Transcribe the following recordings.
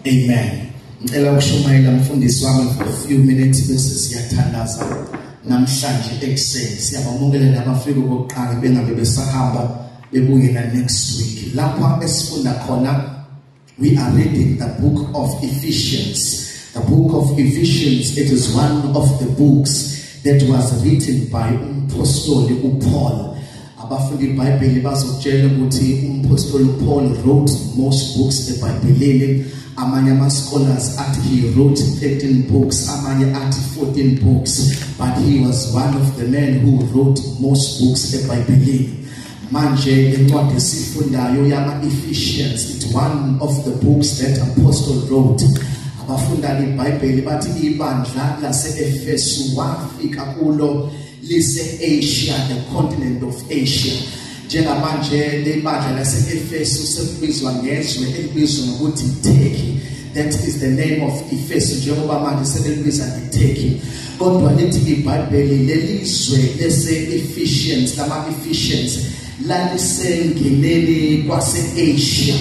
Amen. Ngicela ukushumayela umfundisi wami for a few minutes bese siyathandaza namhlanje ekseni. Siyabamukela nabafika kokuqala bengabe besahamba bebuye na next week. Lapha esifunda khona we are reading the book of Ephesians. The book of Ephesians, it is one of the books that was written by Apostle Paul. Abafundi iBhayibheli bazokutshela ukuthi Apostle Paul wrote most books eBhayibhelini. Amanye ama-scholars athi he wrote 13 books, amanye athi 14 books, but he was one of the men who wrote most books eBhayibhelini. Manje incwadi esifundayo yama-Ephesians, it's one of the books that Apostle wrote. Abafunda iBhayibheli bathi ibandla lase-Efesu wafika kulo lise-Asia, the continent of Asia. Njengamanje lebandla lase-Efesu sekubizwa ngezwe elibizwa ngokuthi Turkey. That is the name of Efesu, njengoba manje sebelibiza iTurkey. Kodwa lithi iBhayibheli lelizwe lese-Ephesians, lama-Ephesians lalisengeneni kwase-Asia.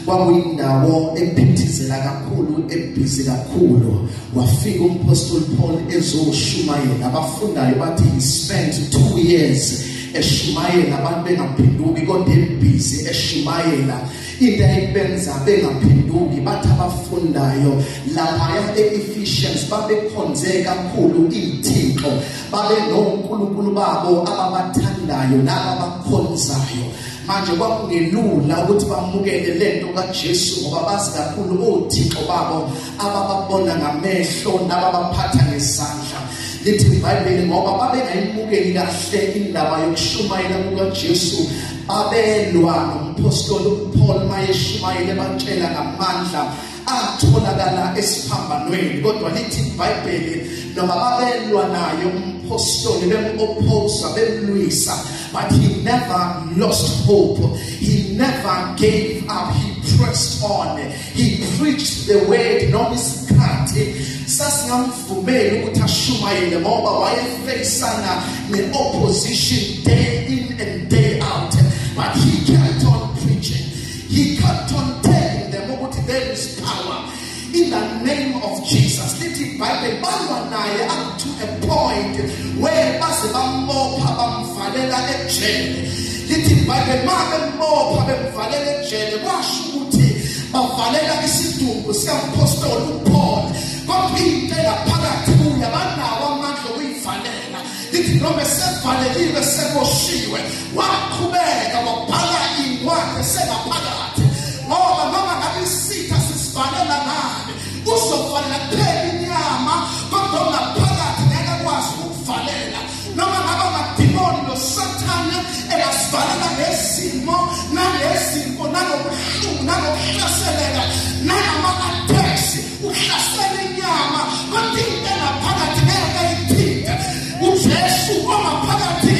Kwakuyindawo ephithizela kakhulu, ebhizi kakhulu. Wafika uMaster Paul ezoshumayela. Abafundayo bathi he spent 2 years eshumayela abantu bengaphenduki kodwa ebhizi eshumayela. Into ayibenza bengaphenduki bathi abafundayo lapha e-Ephesians babekhonze kakhulu iThixo, babe noNkulunkulu babo ababathandayo nababakhonzayo. Manje kwakungelula ukuthi bamukele lento kaJesu ngoba bazi kakhulu oThixo babo abababona ngamehlo nababaphatha ngesandla. Lithi iBhayibheli ngoba babengayimukeli kahle indaba yokushumayela kukaJesu, babelwa noMpostoli Paul mayeshumayele batshela ngamandla atholakala esiphambanweni. Kodwa lithi iBhayibheli noma babelwa naye umpostoli bem-opposa bemlwisa, but he never lost hope. He never gave up. He pressed on. He preached the word noma isikhathi sasingamvumeli ukuthi ashumayele ngoba wayefacana ne-opposition day in and day out, but he kept on preaching. He kept on telling them ukuthi there is power in the name of Jesus. Lithi iBhayibheli balwa naye up to a point where baze bambopha bamvalela ejele. Lithi iBhayibheli bambopha bamvalela ejele, kwasho ukuthi bavalela isidumbu sikaMpostoli Paul. Kodwa into yaphakathi kuye banawo amandla okuyivalela. Lithi noma sevalelile seboshiwe waqhubeka wabhala incwadi sengaphakathi. Ngoba noma ngabe isitha sisivalela nawe uzovalela kuphela inyama, kodwa ngaphakathi ngeke akwazi ukuvalela. Noma ngabe amadimoni noSathane engasivalela ngesimo nangesimo nanobuhlungu nanokuhlaseleka nanama-attacks ukuhlasela inyama, kodwa into engaphakathi ngeke ithinte. uJesu ongaphakathi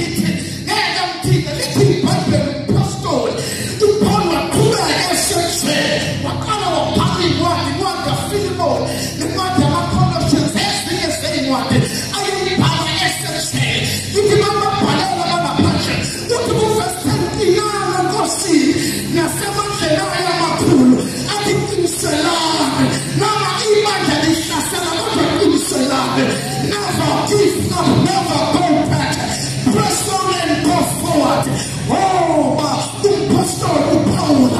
ngeke amthinte. Lithi iBhayibheli umpostoli uPaul waqhubeka esejele, waqala wabhala incwadi kaFilemoni nencwadi yamaColossians, ezinye zezincwadi ayibhala esejele. Lithi bababhalela bangaphandle uthi kuvesi 10 iyala Nkosini nasemandleni ayo amakhulu athi qiniselani noma ibandla lihlasela kodwa qiniselani. Never give up, never go back. Press on and go forward. Umpostoli uPaul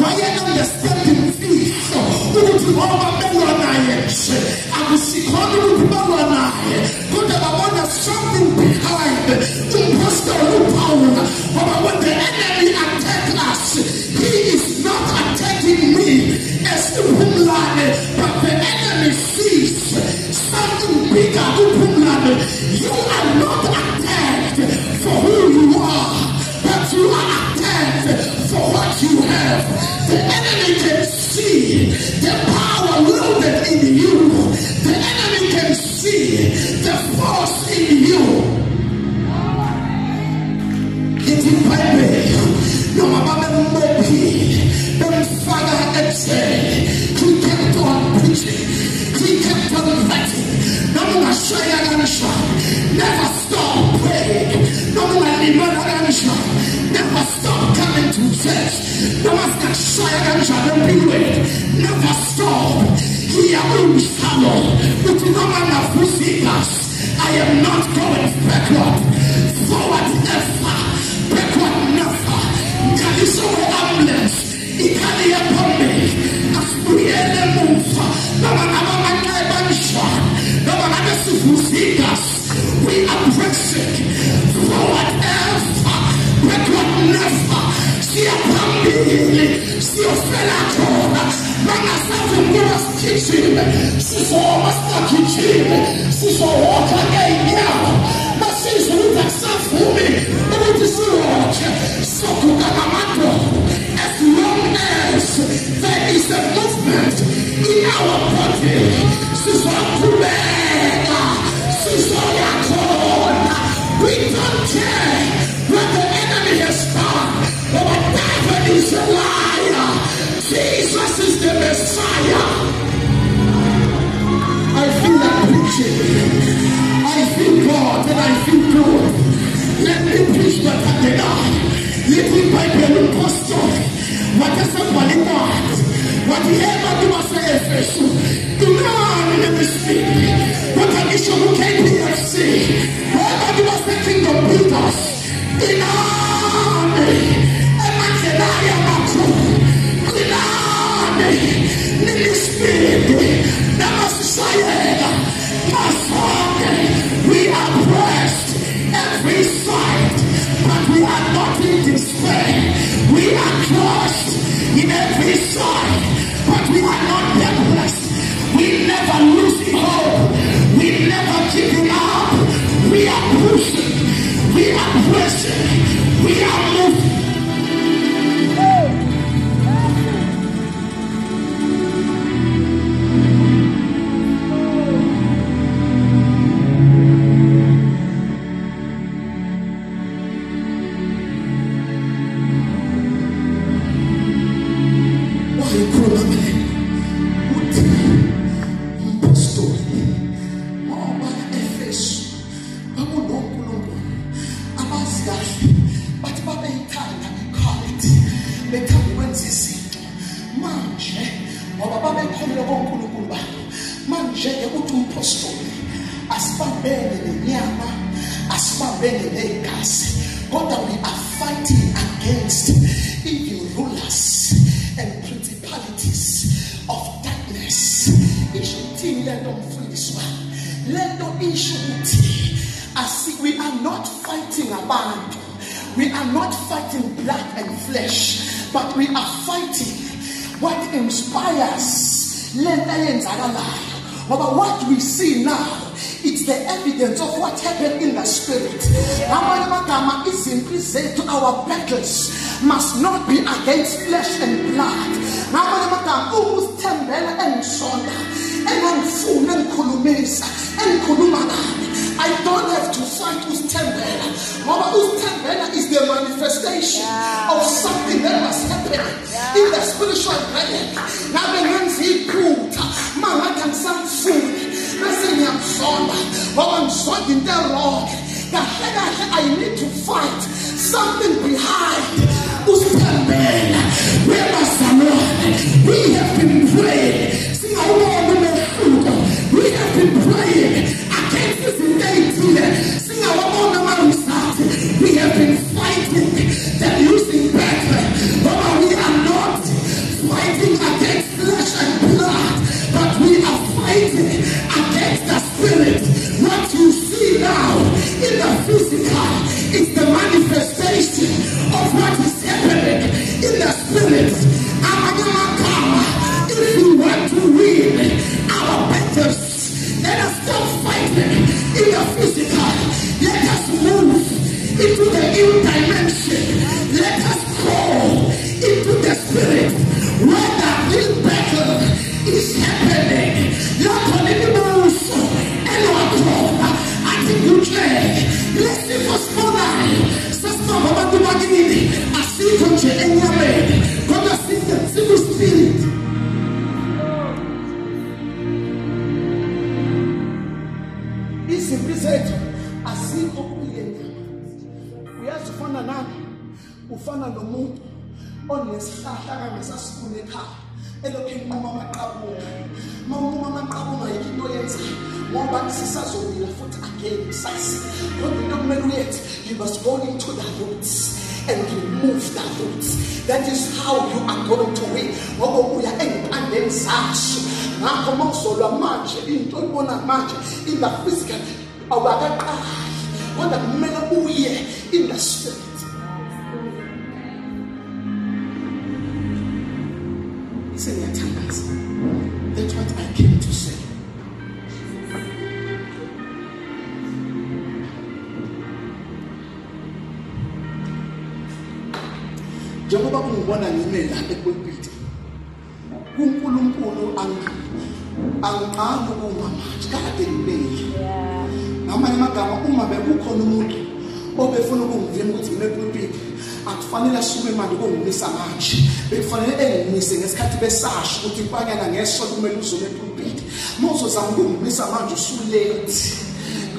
waye-understand imfihlo ukuthi ngoba belwa naye nje akusikhona ukuthi balwa naye, kodwa babona something behind umpostoli uPaul. Ngoba when the enemy attacks us, he is not attacking me as Phumlani, but the enemy sees something bigger. Phumlani, you are not attacked for who you are, but you are attacked for what you have. The enemy can see the power loaded in you. The enemy can see the force in you. Lithi iBhayibheli noma babembophile bemfaka ejele, he kept on preaching. He kept on writing. Noma ungashaya kanjani, never stop praying. Noma ungalimala kanjani, never stop coming to church. Noma ungashaya kanjani empilweni, never stop. I am not going backward, forward never, backward never. Kaliso ambulance, ikali ya pombe, asuriele mufa, nama manisha, nama sufusikas. We are pressing forward ever, backward never. See a pombe, see a fella corner, mana safu mwas kitchen, see for master kitchen, see for water again now. But since we have some for me, but it is not so good. As long as there is a movement in our body, we don't care what the enemy has done. Our devil is a liar. Jesus is the Messiah. I feel like preaching. I feel God and I feel good. Let me preach what I did. Let me Bible apostle. What is a quality? Whatever you must say, do not in the spirit. What an issue who came here to see. Whatever you must say, kingdom builders. In army. And I can I am a crew. In army. In the spirit. We are pressed every side, but we are not in despair. We are crushed in every side, but we are not helpless. We never losing hope. We never giving up. We are pushing. We are pressing. We are moving. God, that we are fighting against evil rulers and principalities of darkness. We are not fighting a band. We are not fighting blood and flesh, but we are fighting what inspires. But what we see now, it's the evidence of what happened in the spirit. Is simply said to our battles must not be against flesh and blood. I don't have to fight Ustembela. Ustembela is the manifestation of something that was happening in the spiritual realm. Now when you see food, man can some food. I'm fighting the wrong. I need to fight something behind. We have been praying. We have been praying against this identity. We have been fighting the losing battle. But we are not fighting against flesh and blood, but we are fighting against the spirit. What you see now in the physical is the manifestation of what is happening in the spirit. If we want to win our battles, let us stop fighting in the physical. Let us move into the new dimension. Let us go into the spirit where the real battle is happening. Let's see for small life. I see from God has seen the civil spirit. He simply said, I see we have to find an army who found a moon on his heart. Mama ngoba sisazobila futhi again size. You must go into the roots and remove the roots. That is how you are going to win. Ngoba uya empandeni zaso. Ngakho mawusolwa manje into oyibona manje in the physical awakaqali. Kodwa kumele uye in the spirit. That's what I came to say. Njengoba ungibona ngime la ePulpit, uNkulunkulu angiqala ukuma manje kade ngibeki. Ngamanye amagama uma bekukhona umuntu obefuna ukungivima ukuthi ngime ePulpit, akufanele asuke manje ukungimisa manje. Bekufanele engimise ngesikhathi besasho ukuthi Nkwanyana ngesonto kumele uzobe ePulpit. Mawuzozama ukungimisa manje usulate.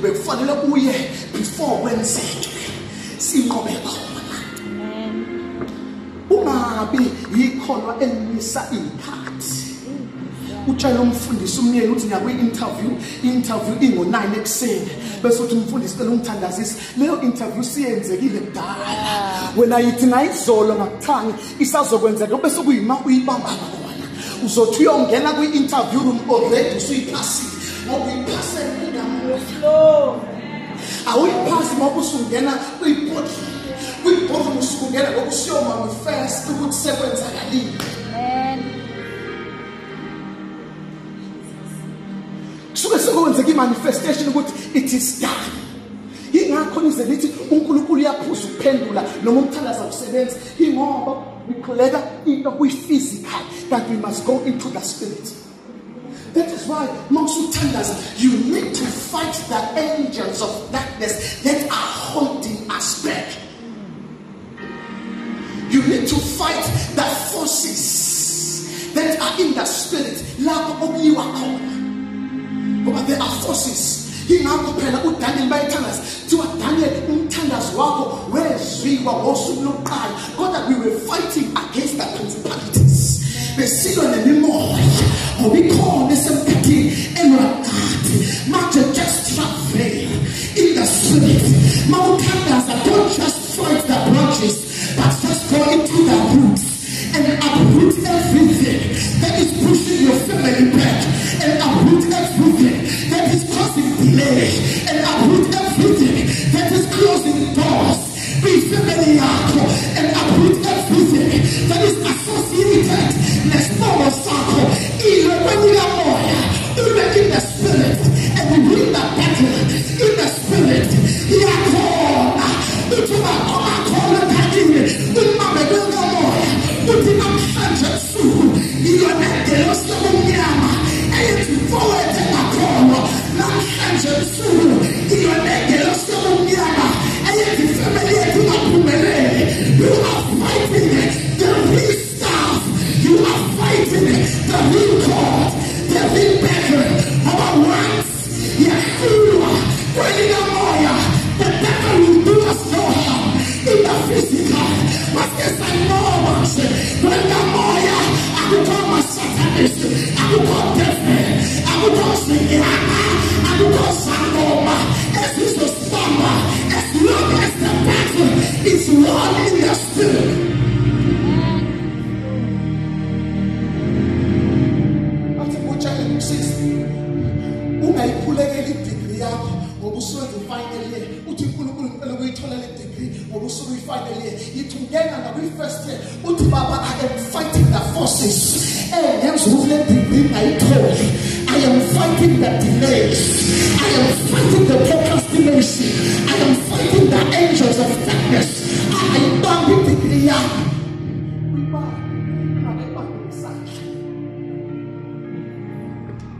Bekufanele uye before kwenzeke. Sinqobe khona. Ungabi yikholwa elimisa ikhathi. Utshela umfundisi umyeni uthi ngakwi interview ingo9 ekseni bese uthi umfundisi cela ungithandazise leyo interview siyenzekile kudala wena yithi ngayizolo ngakuthangi isazokwenzeka bese kuyima uyibamba khona uzothi uyongena kwi interview room already usuyiphasile ngoba uyiphasele ngamoya awuyiphasi ngoba usungena kuyibhodla kuyibhodla usungena ngoba usiyoma manifest ukuthi sekwenzakalile. Suke sekwenzeka imanifestation ukuthi it is done. Ingakho nize nithi uNkulunkulu uyaphuza ukuphendula noma umthalaza usebenza ingoba ukholeka into kwi-physical that we must go into the spirit. That is why you need to fight the angels of darkness that are holding us back. You need to fight the forces that are in the spirit. But there are forces. Ingakho phela uDaniel bayithandaza thiwa Daniel umthandazo wakho wezwiwa ngosuku lokuqala kodwa we were fighting against the principalities. Besilwa nemimoya ngoba ikhona esemphathini enwakati manje just travel in the spirit. Mawuthandaza don't just fight the branches but just go into the roots and uproot everything that is pushing your family back and uproot everything that is causing delay and uproot everything that is closing doors. Be family and uproot everything that is associated. Let's follow circle. Even when we are more, even in the spirit, and we win the battle in the spirit. You are fighting the real stuff. You are fighting the real God, the real battle. Our words, when in the moya, the devil will do us no harm in the physical. But yes, I know when the moya, I will call my satanist, I will call death, I will call Singana, I will call Sangoma, as is the stomach, as long as the battle is won in the spirit. Ungayikhulekela idegree yakho ngoba usuwenza i-final year uthi uNkulunkulu ngicela ukuyithola le degree ngoba usuke uyi-final year yithi ungena nakwi-first year uthi baba I am fighting the forces engenza ukuthi le degree ngayitholi. I am fighting the delays. I am fighting the procrastination. I am fighting the angels of darkness. Ayibambe idegree yakho.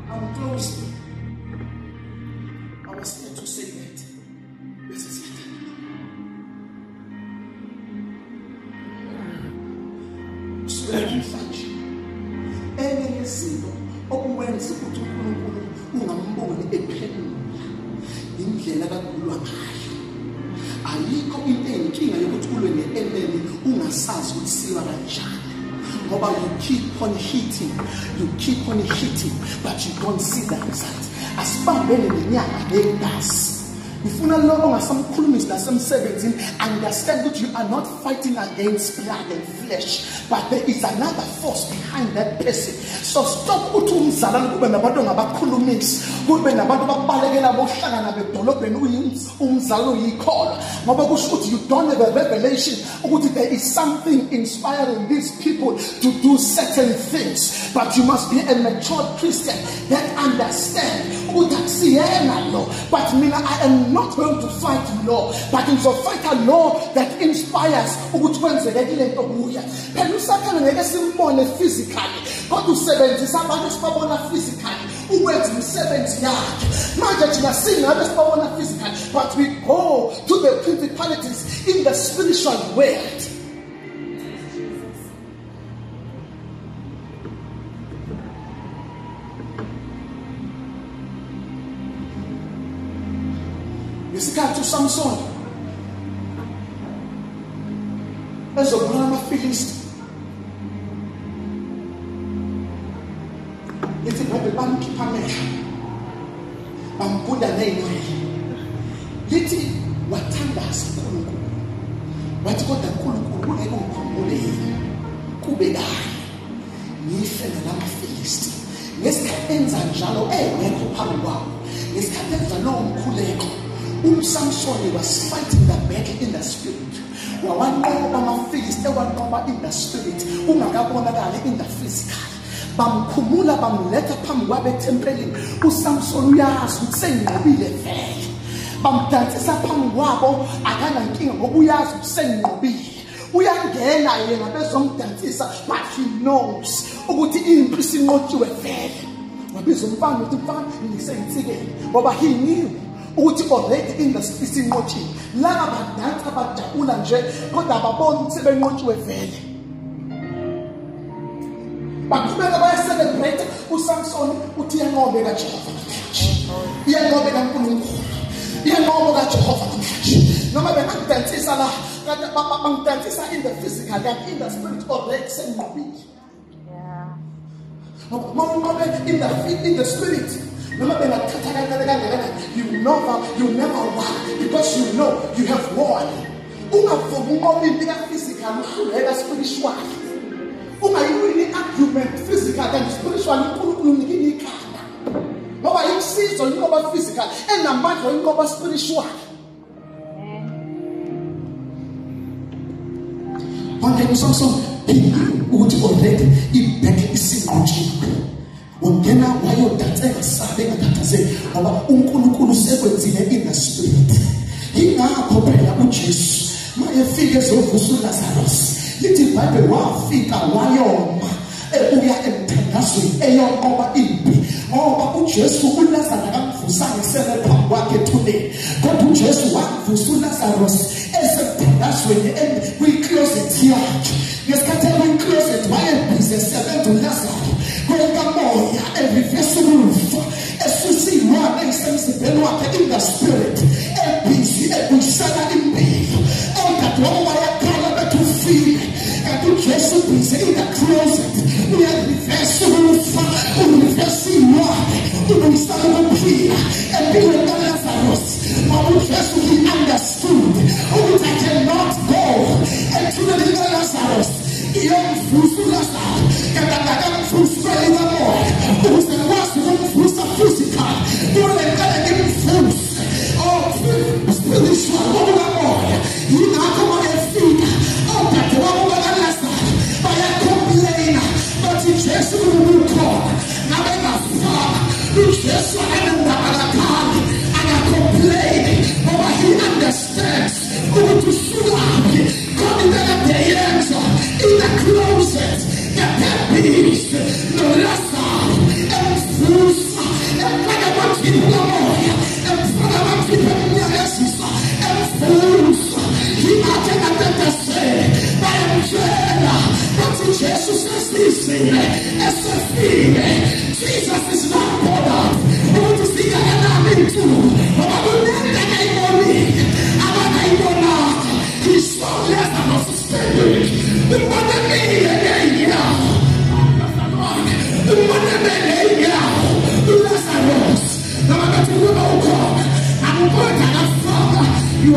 I'm closing. I was here to say that. This is it. Very much. Enye yezinto okuwenza ukuthi uNkulunkulu ungamboni ephendula indlela kakhulwa ngayo. Ayikho into enkinga yokuthi ulwe ne-enemy ungasazi ukuthi siwa kanjani. Ngoba you keep on hitting, but you don't see the result. asibambele lenyanga legazi. Ifuna lo ongasamkhulumisi nasemsebenzini, understand that you are not fighting against blood and flesh, but there is another force behind that person. So stop uthi umzalwane kube nabantu ngabakhulumisi, kube nabantu ababalekela bohlangana bedolobheni umzalwane uyikholwa, ngoba kusho ukuthi you don't have a revelation ukuthi there is something inspiring these people to do certain things. But you must be a mature Christian that understand ukuthi akusiyena lo, but mina I am not going to fight law, but to fight a law that inspires ukuthi kwenzeke kule nto kuya. Phela usathana ngeke simbone physically, kodwa usebenzisa abantu esibabona physically ukwenza umsebenzi yakhe. Manje thina singabe sibabona physically, but we go to the principalities in the spiritual world. Ngesikhathi uSamson ezobona amaFilisti, lithi ngabe bamkhipha amehlo bambunda ney'nwele, lithi wathandaza uNkulunkulu, wathi kodwa uNkulunkulu ungeke ungikhumbule yini kube kanye ngife nalamaFilisti. Ngesikhathi enza njalo engekho phambi kwabo, ngesikhathi enza lowo mkhuleko, uSamson was fighting the battle in the spirit. Wawanqoba amaFilisti, ewanqoba in the spirit, ungakabonakali in the physical. Bamkhumula bamletha phambi kwabo etempelini. uSamson uyazi ukuthi senginqobile vele. Bamdansisa phambi kwabo, akanankinga ngoba uyazi ukuthi senginqobile. Uyangena yena bezomdansisa, but he knows ukuthi impi sinqotshiwe vele. Wabiza umfana uthi mfana ngiseyinsikeni, ngoba he knew ukuthi already in the isinqotshiwe. Laba badansa bajabula nje kodwa babona ukuthi benqotshiwe vele. Baqhubeka bayacelebrate. uSamson uthi yanqobe kaJehova namhlanje, yanqobe kaNkulunkulu, yanqobe kaJehova namhlanje. Noma bengakudansisa la, kanti bangidansisa in the physical, kanti in the spirit already senqobile. Mawunqobe in the spirit, noma bengathatha kangakanani, you never won, because you know you have won. Ungavumi unqobe into ka-physical uhluleka spiritual. Ungayiwini argument physical and spiritual, uNkulunkulu unikini ikhanda. Ngoba yimsizo inqoba physical enamandla inqoba spiritual. Manje uSamson ukuthi already ibheke isinqotshiwe. Ungena wayodansela sabe engathathazeli ngoba uNkulunkulu sekwenzile in the spirit. Ingakho phela uJesu mayefika ezovusa uLazarus, lithi iBhayibheli wafika wayoma ebuya emthandazweni eyonqoba impi, ngoba uJesu uLazarus akamvusanga esele phambi kwakhe ethuneni, kodwa uJesu wavusa uLazarus esemthandazweni kwi-closet yakhe. Ngesikhathi ekwi-closet wayebhizi esebenza uLazarus kwenkamoya evivesa ukufa, esusa iy'lwane ey'semzimbeni wakhe in the spirit, ebhizi ebuyisela impilo. Okade wayakhala bethi ufile, kanti uJesu ubhizi in the closet uyarivesa ukufa, urivesa iy'lwane, ubuyisela ukuphila empilweni kaLazarus. Ngoba uJesu he understood ukuthi I cannot go empilweni kaLazarus iyomvusa uLazarus, kanti akakamvusa ikamoya ukuze ngikwazi ukumvusa physical, kulenkala ngimvuse spiritual ngokukamoya. Yingakho makefika odade wabo bakaLazarus bayacomplaina bathi Jesu ukhona nabengafaka. uJesu akakhala akacomplain ngoba he understands ukuthi usukaphi. Kodwa ngeyenza in the closet ngaphephisa noLazarus emvusa emfaka kwathini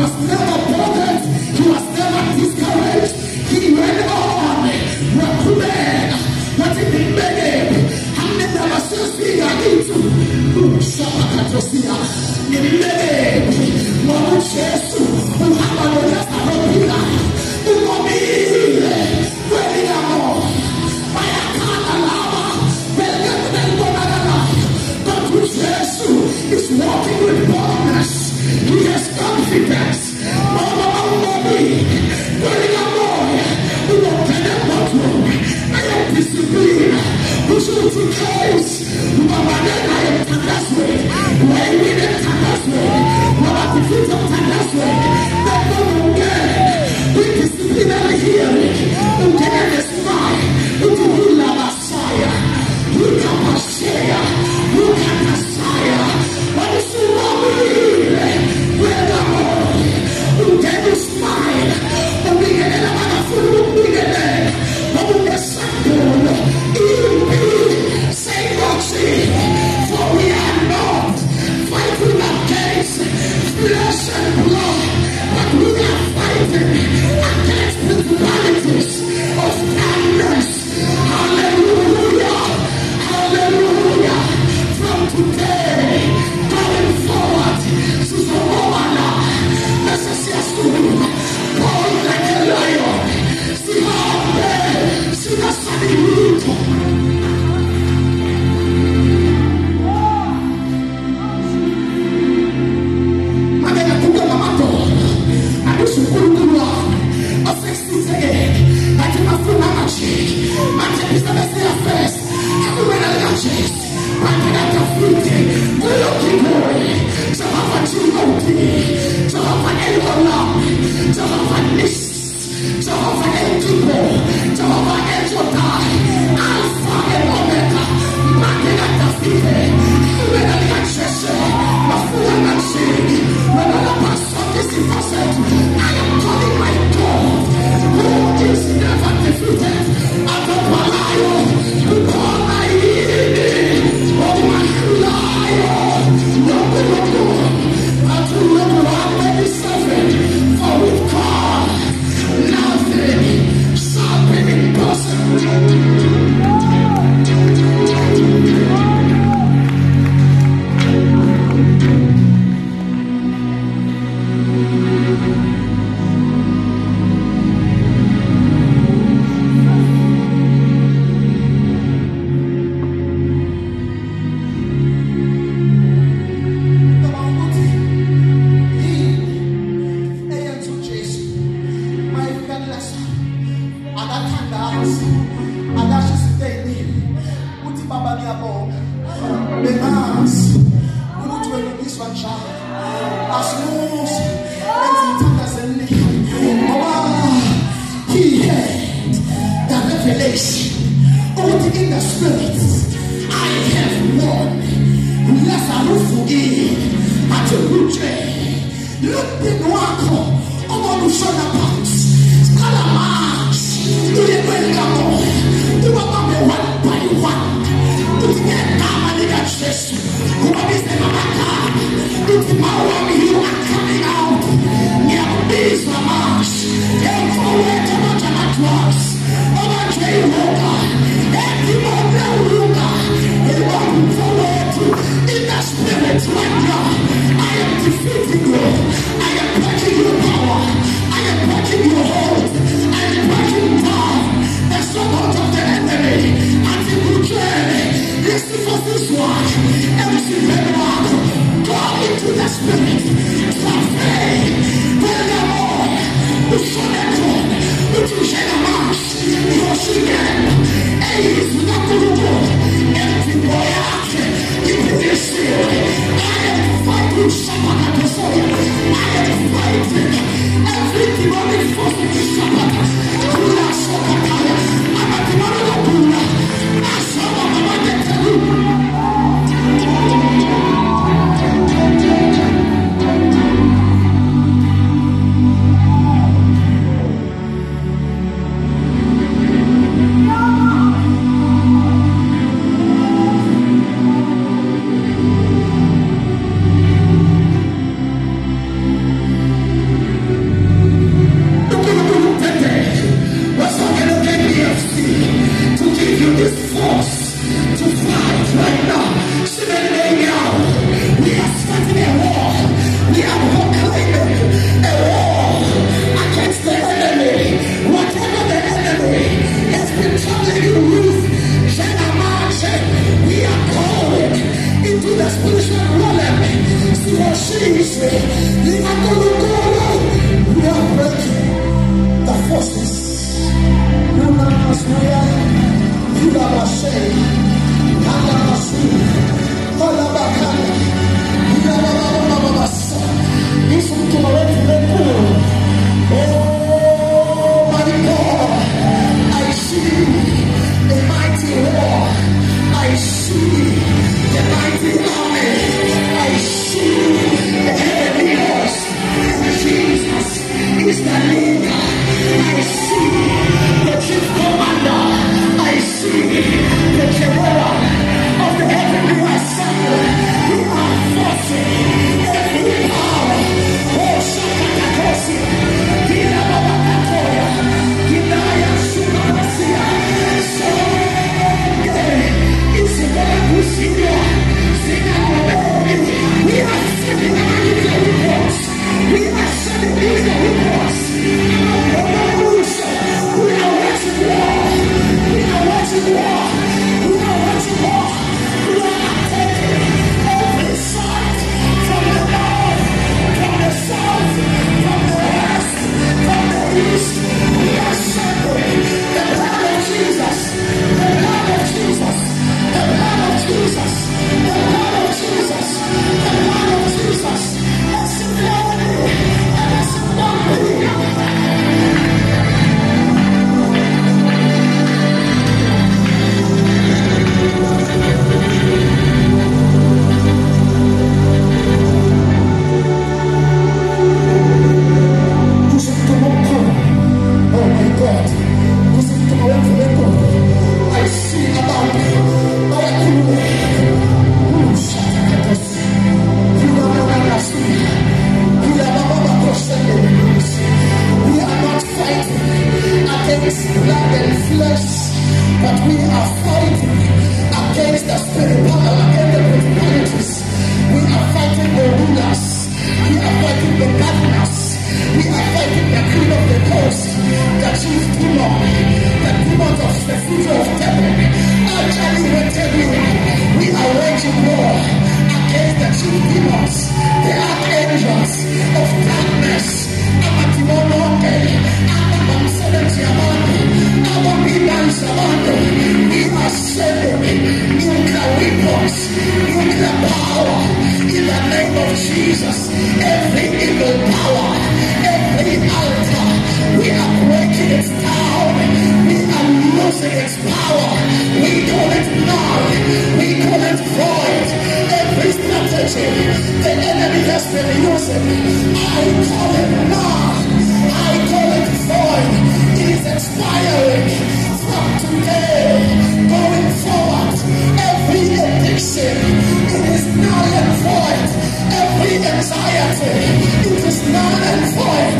was never bothered. He was never discouraged. He went on. Recommend what he did made. And never see into Shabakatosia. In the Mama Jesu, who have a just a robina, who will be ready now. I can't allow but Jesus is walking with boldness. He has confidence. Mama, very amor. Who will get a bottle? I am discipline. Who should take place? Mama, I am Tanaswe. When we didn't Tanaswe, Mama, the feet of Tanaswe. That one again. We disciplinary hearing. Who get a smile. Who do you love Messiah? Who can Messiah? Who can Messiah? What is the wrong? Where the more? Who can you smile? Who we get a lot of food? Who we get a who gets something? Say Roxy, for we are not fighting against flesh and blood, but we are fighting against principalities of darkness. Hallelujah, hallelujah. From today, going forward, Sister Romana, necessary, born like a lion. See how they, see the sunny root. mischief demons, the archangels of darkness, Amatimonoke, we are sending nuclear weapons, nuclear power in the name of Jesus. Every evil power, every altar, we are breaking it down. We are losing its power. We call it null. We call it void. Every strategy the enemy has been using, I call it null. I call it void. It is expiring from today. Going forward, every addiction, it is null and void. Every anxiety, it is null and void.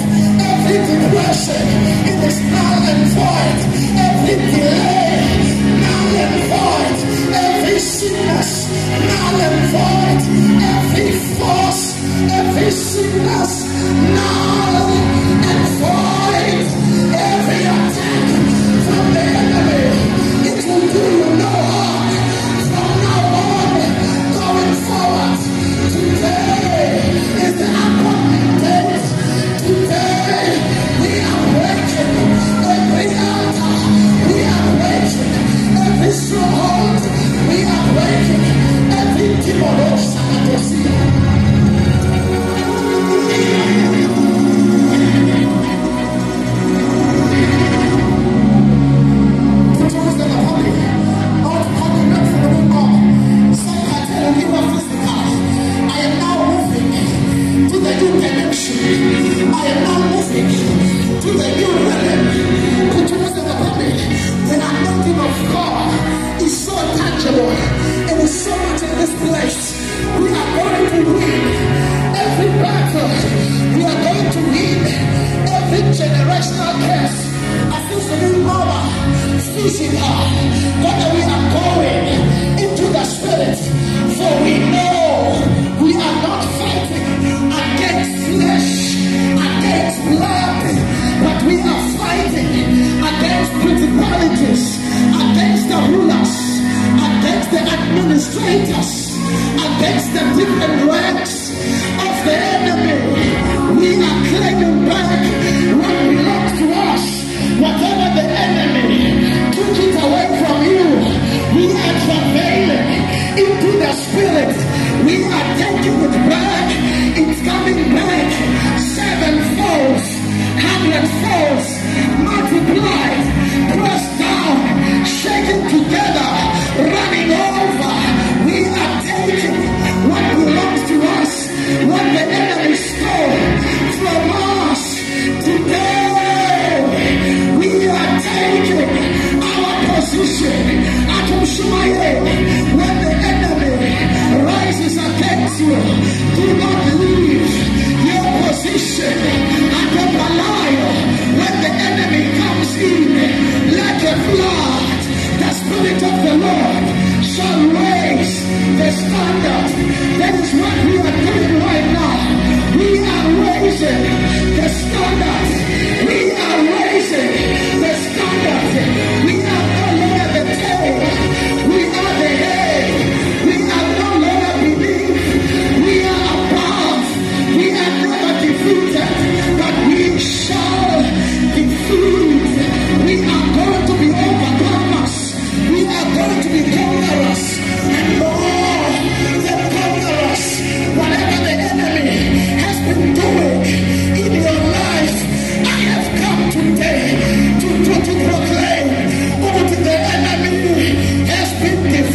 Every depression, it is null and void. Every delay, null and void. Every sickness, null and void. Every force, every sickness, null and void. Every attack from the enemy, it will do you no harm. From now on, going forward, today is the appointment date. Today, we are breaking every altar. We are breaking every stronghold. We are breaking every demon of Sabbath.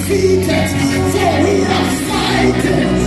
defeated, for we are fighting